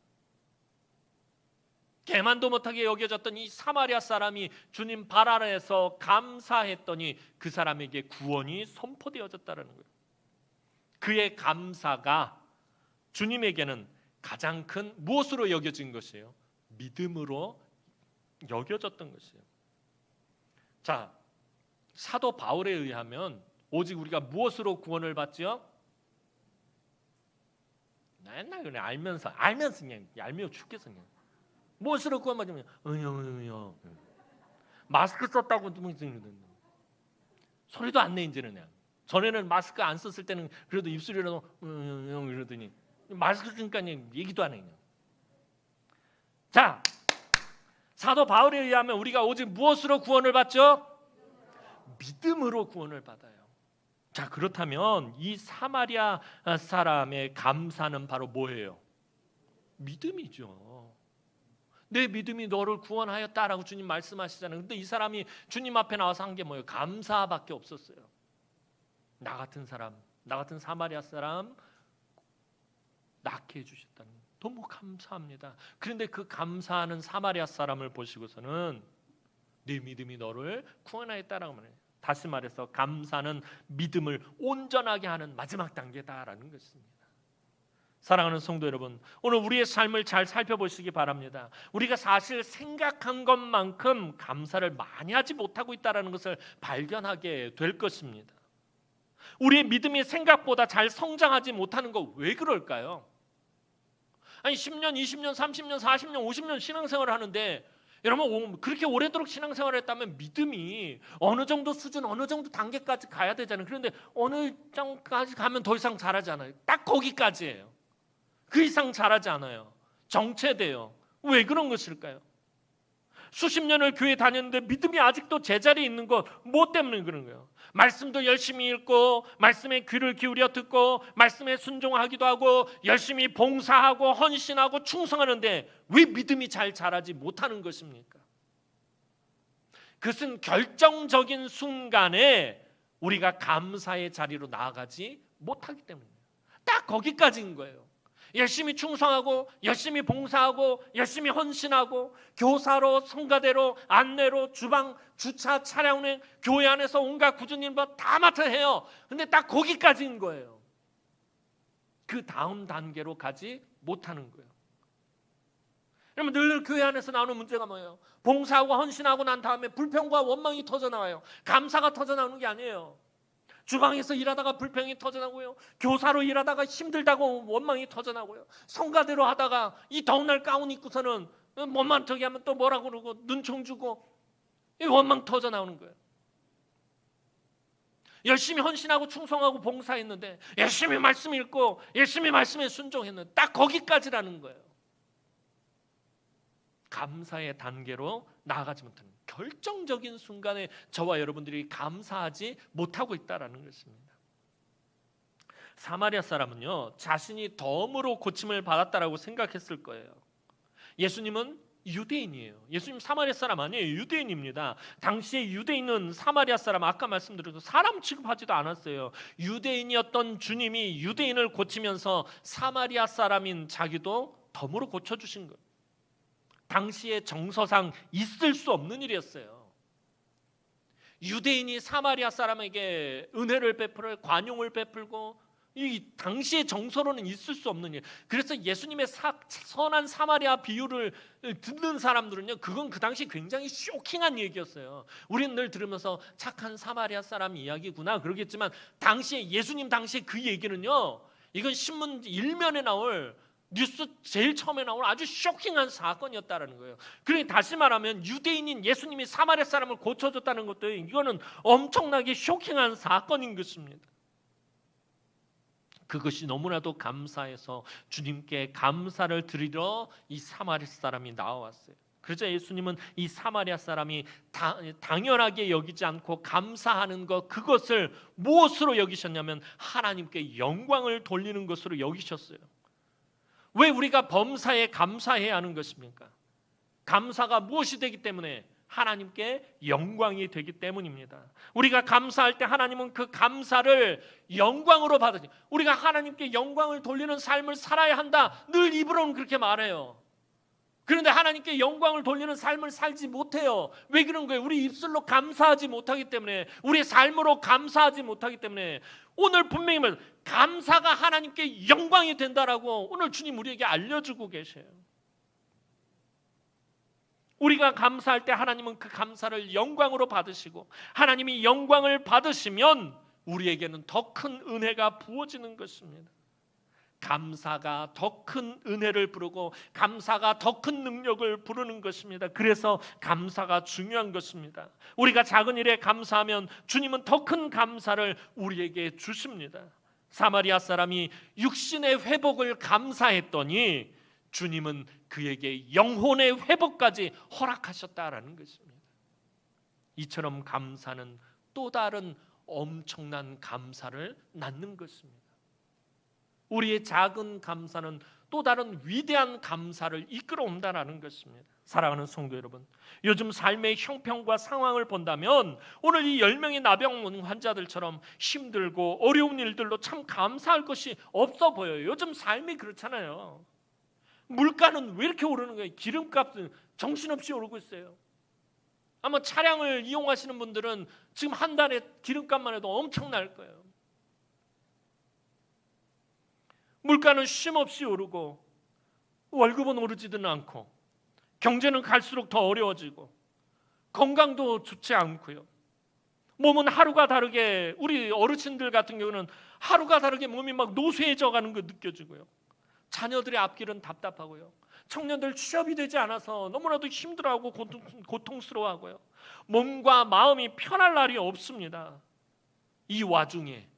개만도 못하게 여겨졌던 이 사마리아 사람이 주님 발 아래에서 감사했더니 그 사람에게 구원이 선포되어졌다는 거예요. 그의 감사가 주님에게는 가장 큰 무엇으로 여겨진 것이에요? 믿음으로 여겨졌던 것이에요. 자, 사도 바울에 의하면 오직 우리가 무엇으로 구원을 받지요? 맨날 그래 알면서 그냥 얄미워 죽겠어 그냥. 무엇으로 구원받으면 응요 마스크 썼다고 소리도 안 내 이제는 그냥. 전에는 마스크 안 썼을 때는 그래도 입술이라도 이러더니 마스크 쓰니까 그냥 얘기도 안 해 그냥. 자, 사도 바울에 의하면 우리가 오직 무엇으로 구원을 받죠? 믿음으로 구원을 받아요. 자, 그렇다면 이 사마리아 사람의 감사는 바로 뭐예요? 믿음이죠. 내 믿음이 너를 구원하였다라고 주님 말씀하시잖아요. 근데 이 사람이 주님 앞에 나와서 한 게 뭐예요? 감사밖에 없었어요. 나 같은 사람, 나 같은 사마리아 사람 낫게 해주셨다는 거예요. 너무 감사합니다. 그런데 그 감사하는 사마리아 사람을 보시고서는 내 믿음이 너를 구원하였다라고 말해요. 다시 말해서 감사는 믿음을 온전하게 하는 마지막 단계다라는 것입니다. 사랑하는 성도 여러분, 오늘 우리의 삶을 잘 살펴보시기 바랍니다. 우리가 사실 생각한 것만큼 감사를 많이 하지 못하고 있다는 것을 발견하게 될 것입니다. 우리의 믿음이 생각보다 잘 성장하지 못하는 거 왜 그럴까요? 아니 10년, 20년, 30년, 40년, 50년 신앙생활을 하는데 여러분 그렇게 오래도록 신앙생활을 했다면 믿음이 어느 정도 수준, 어느 정도 단계까지 가야 되잖아요. 그런데 어느 정도까지 가면 더 이상 잘하지 않아요. 딱 거기까지예요. 그 이상 잘하지 않아요. 정체돼요. 왜 그런 것일까요? 수십 년을 교회 다녔는데 믿음이 아직도 제자리에 있는 것, 뭐 때문에 그런 거예요? 말씀도 열심히 읽고 말씀에 귀를 기울여 듣고 말씀에 순종하기도 하고 열심히 봉사하고 헌신하고 충성하는데 왜 믿음이 잘 자라지 못하는 것입니까? 그것은 결정적인 순간에 우리가 감사의 자리로 나아가지 못하기 때문이에요. 딱 거기까지인 거예요. 열심히 충성하고 열심히 봉사하고 열심히 헌신하고 교사로, 성가대로, 안내로, 주방, 주차, 차량운행, 교회 안에서 온갖 굳은 일만 다 맡아 해요. 근데 딱 거기까지인 거예요. 그 다음 단계로 가지 못하는 거예요. 그러면 늘 교회 안에서 나오는 문제가 뭐예요? 봉사하고 헌신하고 난 다음에 불평과 원망이 터져나와요. 감사가 터져나오는 게 아니에요. 주방에서 일하다가 불평이 터져나고요. 교사로 일하다가 힘들다고 원망이 터져나고요. 성가대로 하다가 이 더운 날 가운 입고서는 몸만 저기 하면 또 뭐라고 그러고 눈총 주고 이 원망 터져나오는 거예요. 열심히 헌신하고 충성하고 봉사했는데 열심히 말씀 읽고 열심히 말씀에 순종했는데 딱 거기까지라는 거예요. 감사의 단계로 나아가지 못하는 결정적인 순간에 저와 여러분들이 감사하지 못하고 있다는 것입니다. 사마리아 사람은요, 자신이 덤으로 고침을 받았다라고 생각했을 거예요. 예수님은 유대인이에요. 예수님 사마리아 사람 아니에요. 유대인입니다. 당시에 유대인은 사마리아 사람, 아까 말씀드렸죠, 사람 취급하지도 않았어요. 유대인이었던 주님이 유대인을 고치면서 사마리아 사람인 자기도 덤으로 고쳐주신 거예요. 당시의 정서상 있을 수 없는 일이었어요. 유대인이 사마리아 사람에게 은혜를 베풀어 관용을 베풀고 이 당시의 정서로는 있을 수 없는 일. 그래서 예수님의 선한 사마리아 비유를 듣는 사람들은요, 그건 그 당시 굉장히 쇼킹한 얘기였어요. 우리는 늘 들으면서 착한 사마리아 사람 이야기구나 그러겠지만 당시에 예수님 당시에 그 얘기는요, 이건 신문 일면에 나올 뉴스 제일 처음에 나온 아주 쇼킹한 사건이었다는 거예요. 그러니까 다시 말하면 유대인인 예수님이 사마리아 사람을 고쳐줬다는 것도 이거는 엄청나게 쇼킹한 사건인 것입니다. 그것이 너무나도 감사해서 주님께 감사를 드리러 이 사마리아 사람이 나와왔어요. 그래서 예수님은 이 사마리아 사람이 당연하게 여기지 않고 감사하는 것, 그것을 무엇으로 여기셨냐면 하나님께 영광을 돌리는 것으로 여기셨어요. 왜 우리가 범사에 감사해야 하는 것입니까? 감사가 무엇이 되기 때문에? 하나님께 영광이 되기 때문입니다. 우리가 감사할 때 하나님은 그 감사를 영광으로 받으시. 우리가 하나님께 영광을 돌리는 삶을 살아야 한다. 늘 입으로는 그렇게 말해요. 그런데 하나님께 영광을 돌리는 삶을 살지 못해요. 왜 그런 거예요? 우리 입술로 감사하지 못하기 때문에, 우리 삶으로 감사하지 못하기 때문에. 오늘 분명히 말해요. 감사가 하나님께 영광이 된다라고 오늘 주님 우리에게 알려주고 계세요. 우리가 감사할 때 하나님은 그 감사를 영광으로 받으시고, 하나님이 영광을 받으시면 우리에게는 더 큰 은혜가 부어지는 것입니다. 감사가 더 큰 은혜를 부르고 감사가 더 큰 능력을 부르는 것입니다. 그래서 감사가 중요한 것입니다. 우리가 작은 일에 감사하면 주님은 더 큰 감사를 우리에게 주십니다. 사마리아 사람이 육신의 회복을 감사했더니 주님은 그에게 영혼의 회복까지 허락하셨다라는 것입니다. 이처럼 감사는 또 다른 엄청난 감사를 낳는 것입니다. 우리의 작은 감사는 또 다른 위대한 감사를 이끌어온다는 것입니다. 사랑하는 성도 여러분, 요즘 삶의 형편과 상황을 본다면 오늘 이 10명의 나병 환자들처럼 힘들고 어려운 일들로 참 감사할 것이 없어 보여요. 요즘 삶이 그렇잖아요. 물가는 왜 이렇게 오르는 거예요? 기름값은 정신없이 오르고 있어요. 아마 차량을 이용하시는 분들은 지금 한 달에 기름값만 해도 엄청날 거예요. 물가는 쉼없이 오르고 월급은 오르지는 않고 경제는 갈수록 더 어려워지고 건강도 좋지 않고요. 몸은 하루가 다르게, 우리 어르신들 같은 경우는 하루가 다르게 몸이 막 노쇠해져 가는 거 느껴지고요. 자녀들의 앞길은 답답하고요. 청년들 취업이 되지 않아서 너무나도 힘들어하고 고통스러워하고요. 몸과 마음이 편할 날이 없습니다. 이 와중에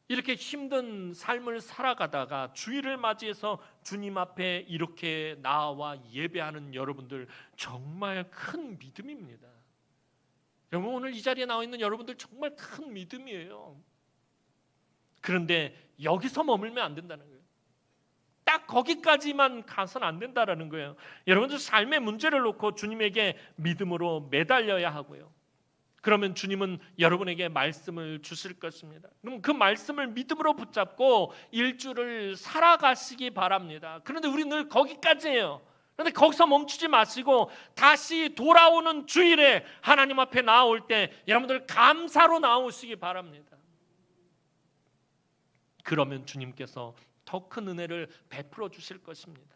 이렇게 힘든 삶을 살아가다가 주일을 맞이해서 주님 앞에 이렇게 나와 예배하는 여러분들 정말 큰 믿음입니다. 여러분, 오늘 이 자리에 나와 있는 여러분들 정말 큰 믿음이에요. 그런데 여기서 머물면 안 된다는 거예요. 딱 거기까지만 가서는 안 된다라는 거예요. 여러분들 삶의 문제를 놓고 주님에게 믿음으로 매달려야 하고요. 그러면 주님은 여러분에게 말씀을 주실 것입니다. 그럼 그 말씀을 믿음으로 붙잡고 일주를 살아가시기 바랍니다. 그런데 우리 늘 거기까지예요. 그런데 거기서 멈추지 마시고 다시 돌아오는 주일에 하나님 앞에 나올 때 여러분들 감사로 나오시기 바랍니다. 그러면 주님께서 더 큰 은혜를 베풀어 주실 것입니다.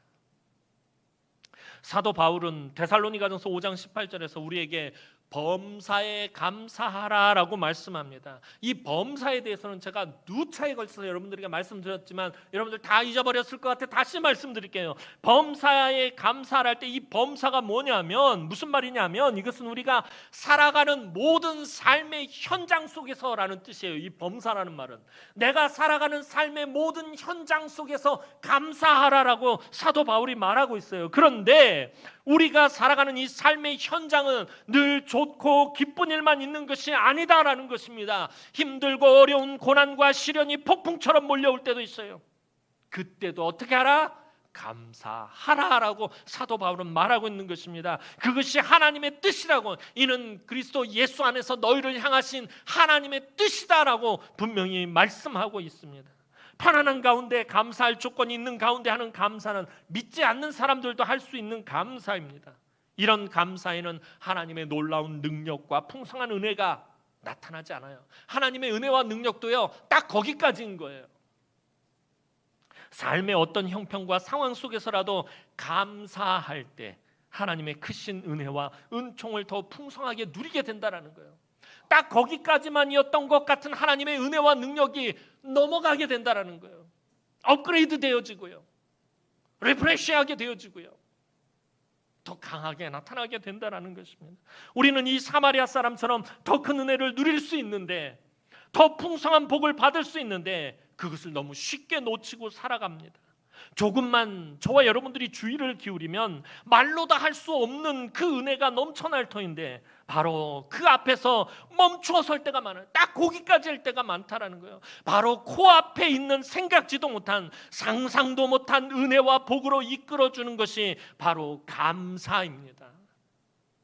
사도 바울은 데살로니가전서 5장 18절에서 우리에게 범사에 감사하라라고 말씀합니다. 이 범사에 대해서는 제가 누차에 걸쳐서 여러분들에게 말씀드렸지만 여러분들 다 잊어버렸을 것 같아 다시 말씀드릴게요. 범사에 감사할 때 이 범사가 뭐냐면 무슨 말이냐면 이것은 우리가 살아가는 모든 삶의 현장 속에서라는 뜻이에요. 이 범사라는 말은 내가 살아가는 삶의 모든 현장 속에서 감사하라라고 사도 바울이 말하고 있어요. 그런데 우리가 살아가는 이 삶의 현장은 늘 좋고 기쁜 일만 있는 것이 아니다라는 것입니다. 힘들고 어려운 고난과 시련이 폭풍처럼 몰려올 때도 있어요. 그때도 어떻게 하라? 감사하라라고 사도 바울은 말하고 있는 것입니다. 그것이 하나님의 뜻이라고, 이는 그리스도 예수 안에서 너희를 향하신 하나님의 뜻이다라고 분명히 말씀하고 있습니다. 편안한 가운데 감사할 조건이 있는 가운데 하는 감사는 믿지 않는 사람들도 할 수 있는 감사입니다. 이런 감사에는 하나님의 놀라운 능력과 풍성한 은혜가 나타나지 않아요. 하나님의 은혜와 능력도요 딱 거기까지인 거예요. 삶의 어떤 형편과 상황 속에서라도 감사할 때 하나님의 크신 은혜와 은총을 더 풍성하게 누리게 된다는 거예요. 딱 거기까지만이었던 것 같은 하나님의 은혜와 능력이 넘어가게 된다는 거예요. 업그레이드 되어지고요, 리프레시하게 되어지고요, 더 강하게 나타나게 된다는 것입니다. 우리는 이 사마리아 사람처럼 더 큰 은혜를 누릴 수 있는데, 더 풍성한 복을 받을 수 있는데 그것을 너무 쉽게 놓치고 살아갑니다. 조금만 저와 여러분들이 주의를 기울이면 말로 다 할 수 없는 그 은혜가 넘쳐날 터인데 바로 그 앞에서 멈추어 설 때가 많아요. 딱 거기까지일 때가 많다라는 거예요. 바로 코앞에 있는 생각지도 못한, 상상도 못한 은혜와 복으로 이끌어주는 것이 바로 감사입니다.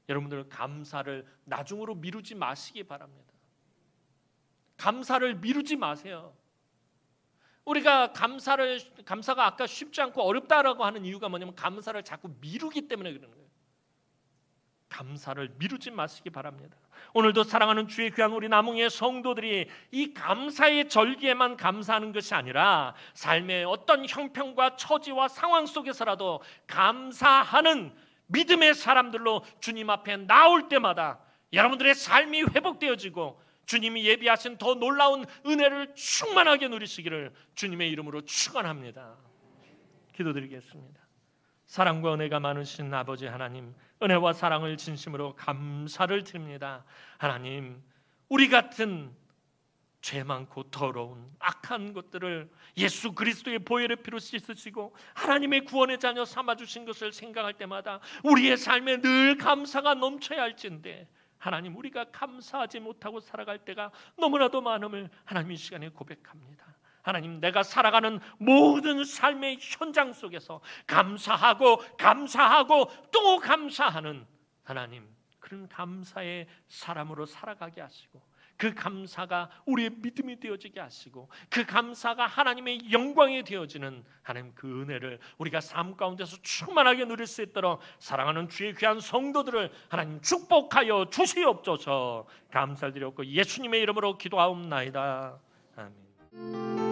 여러분들 감사를 나중으로 미루지 마시기 바랍니다. 감사를 미루지 마세요. 우리가 감사가 아까 쉽지 않고 어렵다라고 하는 이유가 뭐냐면 감사를 자꾸 미루기 때문에 그러는 거예요. 감사를 미루지 마시기 바랍니다. 오늘도 사랑하는 주의 귀한 우리 남흥의 성도들이 이 감사의 절기에만 감사하는 것이 아니라 삶의 어떤 형편과 처지와 상황 속에서라도 감사하는 믿음의 사람들로 주님 앞에 나올 때마다 여러분들의 삶이 회복되어지고 주님이 예비하신 더 놀라운 은혜를 충만하게 누리시기를 주님의 이름으로 축원합니다. 기도드리겠습니다. 사랑과 은혜가 많으신 아버지 하나님, 은혜와 사랑을 진심으로 감사를 드립니다. 하나님, 우리 같은 죄 많고 더러운 악한 것들을 예수 그리스도의 보혈의 피로 씻으시고 하나님의 구원의 자녀 삼아주신 것을 생각할 때마다 우리의 삶에 늘 감사가 넘쳐야 할진데 하나님, 우리가 감사하지 못하고 살아갈 때가 너무나도 많음을 하나님 이 시간에 고백합니다. 하나님, 내가 살아가는 모든 삶의 현장 속에서 감사하고 또 감사하는 하나님, 그런 감사의 사람으로 살아가게 하시고 그 감사가 우리의 믿음이 되어지게 하시고 그 감사가 하나님의 영광이 되어지는 하나님 그 은혜를 우리가 삶 가운데서 충만하게 누릴 수 있도록 사랑하는 주의 귀한 성도들을 하나님 축복하여 주시옵소서. 감사드렸고 예수님의 이름으로 기도하옵나이다. 아멘.